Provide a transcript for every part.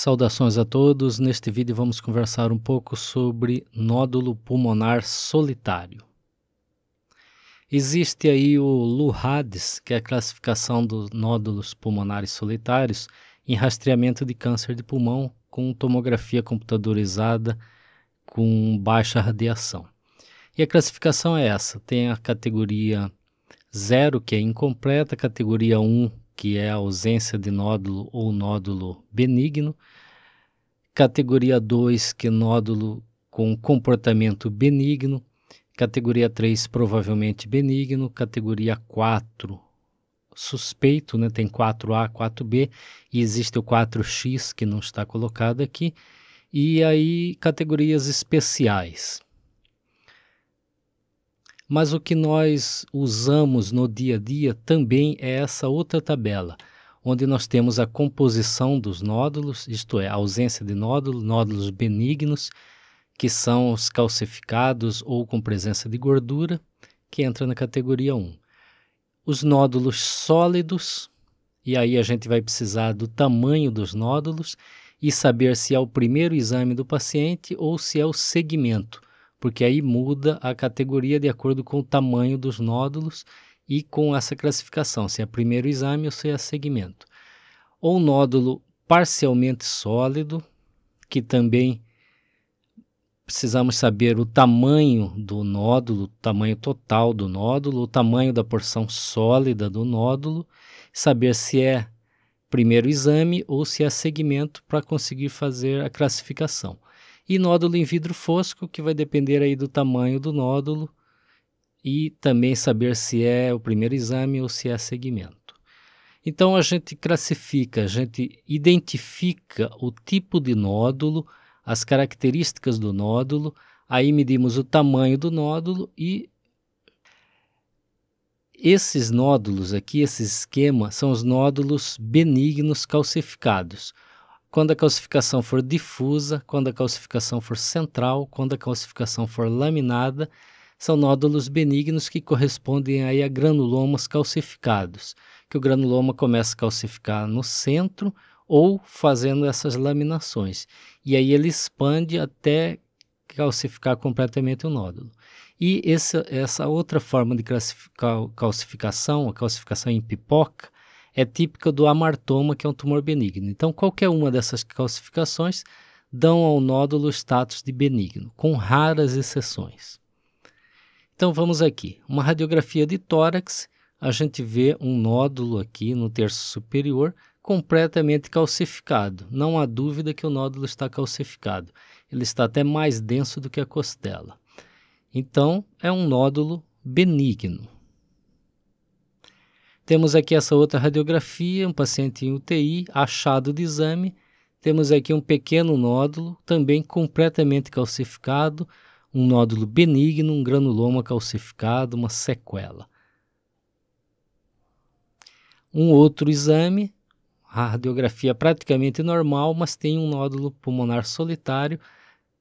Saudações a todos, neste vídeo vamos conversar um pouco sobre nódulo pulmonar solitário. Existe aí o LUHADS, que é a classificação dos nódulos pulmonares solitários em rastreamento de câncer de pulmão com tomografia computadorizada com baixa radiação. E a classificação é essa, tem a categoria 0, que é incompleta, categoria 1, que é a ausência de nódulo ou nódulo benigno, categoria 2, que é nódulo com comportamento benigno, categoria 3, provavelmente benigno, categoria 4, suspeito, né? Tem 4A, 4B, e existe o 4X, que não está colocado aqui, e aí categorias especiais. Mas o que nós usamos no dia a dia também é essa outra tabela, onde nós temos a composição dos nódulos, isto é, a ausência de nódulos, nódulos benignos, que são os calcificados ou com presença de gordura, que entra na categoria 1. Os nódulos sólidos, e aí a gente vai precisar do tamanho dos nódulos e saber se é o primeiro exame do paciente ou se é o segmento, porque aí muda a categoria de acordo com o tamanho dos nódulos e com essa classificação, se é primeiro exame ou se é segmento. Ou nódulo parcialmente sólido, que também precisamos saber o tamanho do nódulo, o tamanho total do nódulo, o tamanho da porção sólida do nódulo, saber se é primeiro exame ou se é segmento para conseguir fazer a classificação. E nódulo em vidro fosco, que vai depender aí do tamanho do nódulo e também saber se é o primeiro exame ou se é segmento. Então a gente classifica, a gente identifica o tipo de nódulo, as características do nódulo, aí medimos o tamanho do nódulo e esses nódulos aqui, esse esquema, são os nódulos benignos calcificados. Quando a calcificação for difusa, quando a calcificação for central, quando a calcificação for laminada, são nódulos benignos que correspondem aí a granulomas calcificados, que o granuloma começa a calcificar no centro ou fazendo essas laminações. E aí ele expande até calcificar completamente o nódulo. E essa outra forma de calcificação, a calcificação em pipoca, é típica do amartoma, que é um tumor benigno. Então, qualquer uma dessas calcificações dão ao nódulo status de benigno, com raras exceções. Então, vamos aqui. Uma radiografia de tórax, a gente vê um nódulo aqui no terço superior completamente calcificado. Não há dúvida que o nódulo está calcificado. Ele está até mais denso do que a costela. Então, é um nódulo benigno. Temos aqui essa outra radiografia, um paciente em UTI, achado de exame. Temos aqui um pequeno nódulo, também completamente calcificado, um nódulo benigno, um granuloma calcificado, uma sequela. Um outro exame, a radiografia praticamente normal, mas tem um nódulo pulmonar solitário,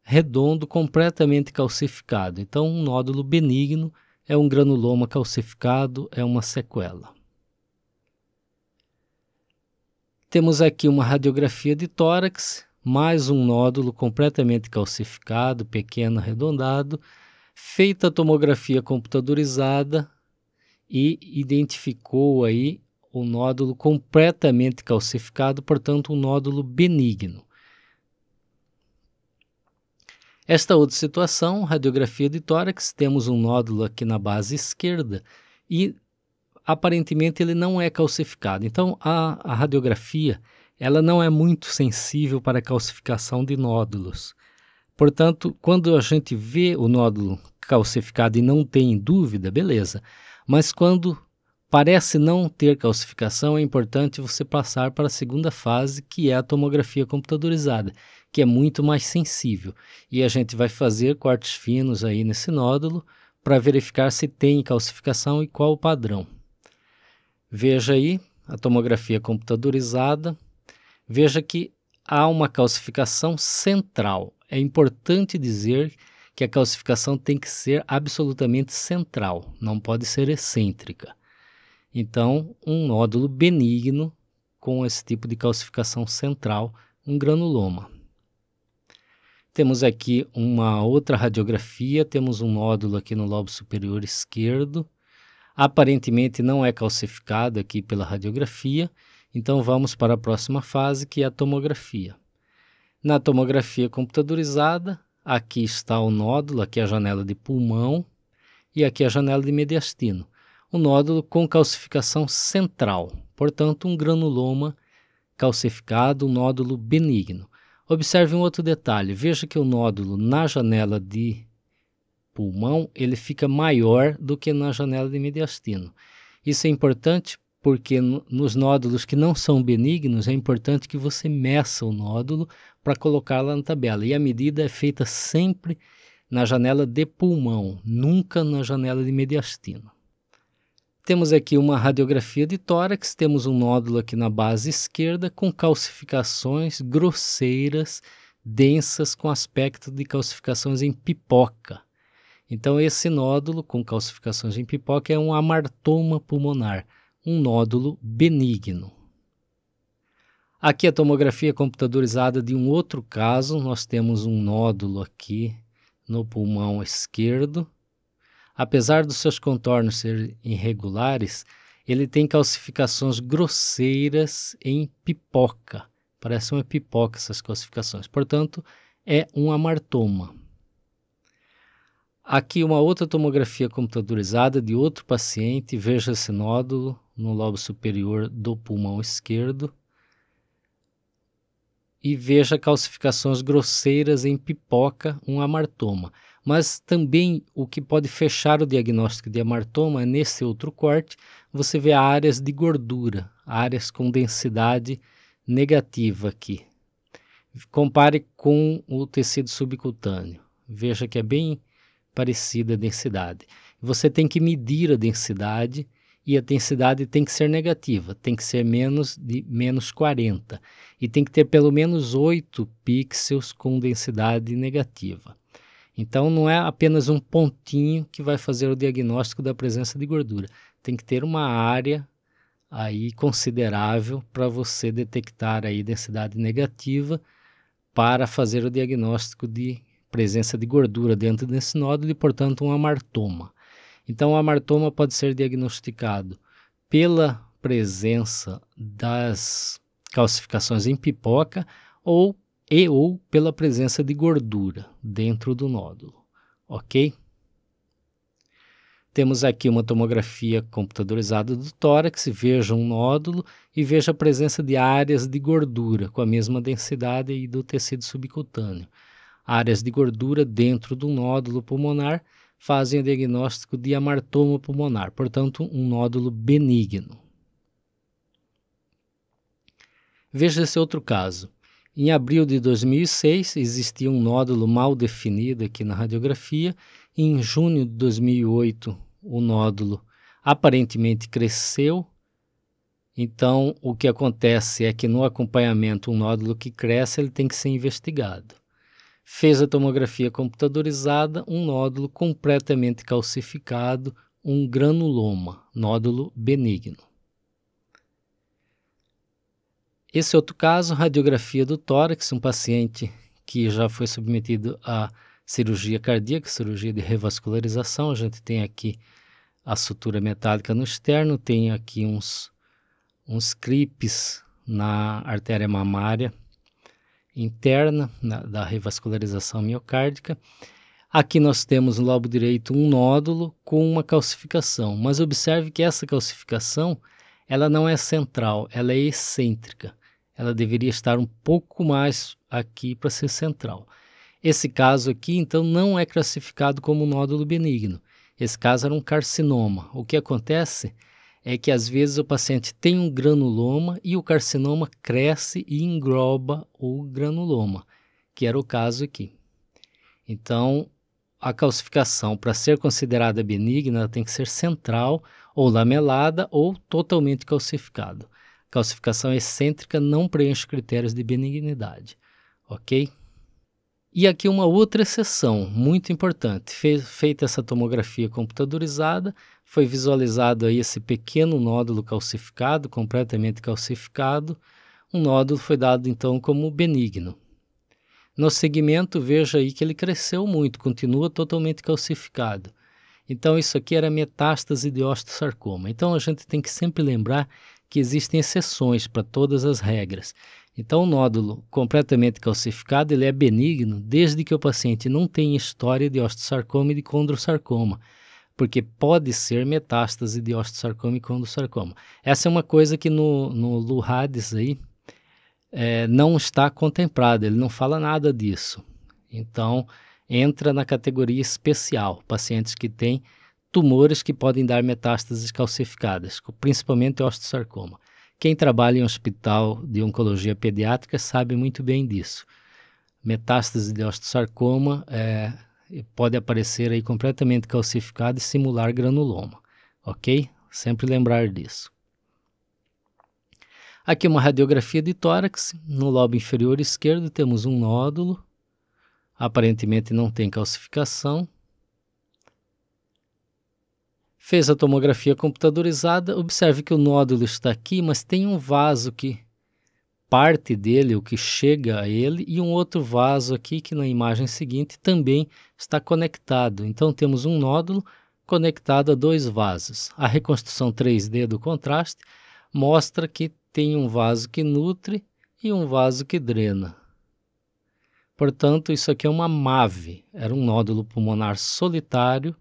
redondo, completamente calcificado. Então, um nódulo benigno é um granuloma calcificado, é uma sequela. Temos aqui uma radiografia de tórax, mais um nódulo completamente calcificado, pequeno, arredondado, feita a tomografia computadorizada e identificou aí o nódulo completamente calcificado, portanto um nódulo benigno. Esta outra situação, radiografia de tórax, temos um nódulo aqui na base esquerda e aparentemente ele não é calcificado. Então a radiografia ela não é muito sensível para a calcificação de nódulos. Portanto, quando a gente vê o nódulo calcificado e não tem dúvida, beleza. Mas quando parece não ter calcificação, é importante você passar para a segunda fase, que é a tomografia computadorizada, que é muito mais sensível. E a gente vai fazer cortes finos aí nesse nódulo para verificar se tem calcificação e qual o padrão. Veja aí a tomografia computadorizada. Veja que há uma calcificação central. É importante dizer que a calcificação tem que ser absolutamente central, não pode ser excêntrica. Então, um nódulo benigno com esse tipo de calcificação central um granuloma. Temos aqui uma outra radiografia, temos um nódulo aqui no lobo superior esquerdo, aparentemente não é calcificado aqui pela radiografia, então vamos para a próxima fase, que é a tomografia. Na tomografia computadorizada, aqui está o nódulo, aqui é a janela de pulmão e aqui a janela de mediastino. O nódulo com calcificação central, portanto um granuloma calcificado, um nódulo benigno. Observe um outro detalhe, veja que o nódulo na janela de pulmão ele fica maior do que na janela de mediastino. Isso é importante porque nos nódulos que não são benignos é importante que você meça o nódulo para colocá-la na tabela. E a medida é feita sempre na janela de pulmão, nunca na janela de mediastino. Temos aqui uma radiografia de tórax, temos um nódulo aqui na base esquerda com calcificações grosseiras, densas, com aspecto de calcificações em pipoca. Então esse nódulo com calcificações em pipoca é um amartoma pulmonar, um nódulo benigno. Aqui a tomografia computadorizada de um outro caso, nós temos um nódulo aqui no pulmão esquerdo. Apesar dos seus contornos serem irregulares, ele tem calcificações grosseiras em pipoca. Parece uma pipoca essas calcificações. Portanto, é um amartoma. Aqui uma outra tomografia computadorizada de outro paciente. Veja esse nódulo no lobo superior do pulmão esquerdo. E veja calcificações grosseiras em pipoca, um amartoma. Mas também o que pode fechar o diagnóstico de amartoma é nesse outro corte, você vê áreas de gordura, áreas com densidade negativa aqui. Compare com o tecido subcutâneo, veja que é bem parecida a densidade. Você tem que medir a densidade e a densidade tem que ser negativa, tem que ser menos 40 e tem que ter pelo menos 8 pixels com densidade negativa. Então não é apenas um pontinho que vai fazer o diagnóstico da presença de gordura, tem que ter uma área aí considerável para você detectar aí densidade negativa para fazer o diagnóstico de presença de gordura dentro desse nódulo e, portanto, um amartoma. Então, o amartoma pode ser diagnosticado pela presença das calcificações em pipoca ou pela presença de gordura dentro do nódulo, ok? Temos aqui uma tomografia computadorizada do tórax, veja um nódulo e veja a presença de áreas de gordura com a mesma densidade aí do tecido subcutâneo. Áreas de gordura dentro do nódulo pulmonar fazem o diagnóstico de amartoma pulmonar, portanto um nódulo benigno. Veja esse outro caso. Em abril de 2006, existia um nódulo mal definido aqui na radiografia. Em junho de 2008, o nódulo aparentemente cresceu. Então, o que acontece é que no acompanhamento, um nódulo que cresce, ele tem que ser investigado. Fez a tomografia computadorizada, um nódulo completamente calcificado, um granuloma, nódulo benigno. Esse outro caso, radiografia do tórax, um paciente que já foi submetido a cirurgia cardíaca, cirurgia de revascularização. A gente tem aqui a sutura metálica no externo, tem aqui uns clipes na artéria mamária interna da revascularização miocárdica. Aqui nós temos no lobo direito um nódulo com uma calcificação, mas observe que essa calcificação ela não é central, ela é excêntrica. Ela deveria estar um pouco mais aqui para ser central. Esse caso aqui, então, não é classificado como nódulo benigno. Esse caso era um carcinoma. O que acontece é que, às vezes, o paciente tem um granuloma e o carcinoma cresce e engloba o granuloma, que era o caso aqui. Então, a calcificação, para ser considerada benigna, ela tem que ser central ou lamelada ou totalmente calcificado. Calcificação excêntrica não preenche critérios de benignidade, ok? E aqui uma outra exceção, muito importante. Feita essa tomografia computadorizada, foi visualizado aí esse pequeno nódulo calcificado, completamente calcificado, um nódulo foi dado então como benigno. No segmento, veja aí que ele cresceu muito, continua totalmente calcificado. Então isso aqui era metástase de osteosarcoma. Então a gente tem que sempre lembrar que existem exceções para todas as regras. Então o nódulo completamente calcificado, ele é benigno desde que o paciente não tenha história de osteosarcoma e de condrosarcoma, porque pode ser metástase de osteosarcoma e condrosarcoma. Essa é uma coisa que no LUHADES aí, não está contemplado, ele não fala nada disso. Então, entra na categoria especial, pacientes que têm tumores que podem dar metástases calcificadas, principalmente osteosarcoma. Quem trabalha em hospital de oncologia pediátrica sabe muito bem disso. Metástase de osteosarcoma pode aparecer aí completamente calcificado e simular granuloma, ok? Sempre lembrar disso. Aqui uma radiografia de tórax. No lobo inferior esquerdo temos um nódulo. Aparentemente não tem calcificação. Fez a tomografia computadorizada. Observe que o nódulo está aqui, mas tem um vaso que parte dele, o que chega a ele, e um outro vaso aqui que na imagem seguinte também está conectado. Então temos um nódulo conectado a dois vasos. A reconstrução 3D do contraste mostra que tem um vaso que nutre e um vaso que drena. Portanto, isso aqui é uma MAVE, era um nódulo pulmonar solitário,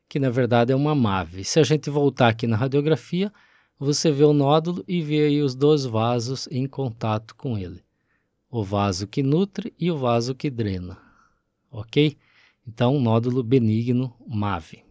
que na verdade é uma MAVE. Se a gente voltar aqui na radiografia, você vê o nódulo e vê aí os dois vasos em contato com ele. O vaso que nutre e o vaso que drena, ok? Então, nódulo benigno MAVE.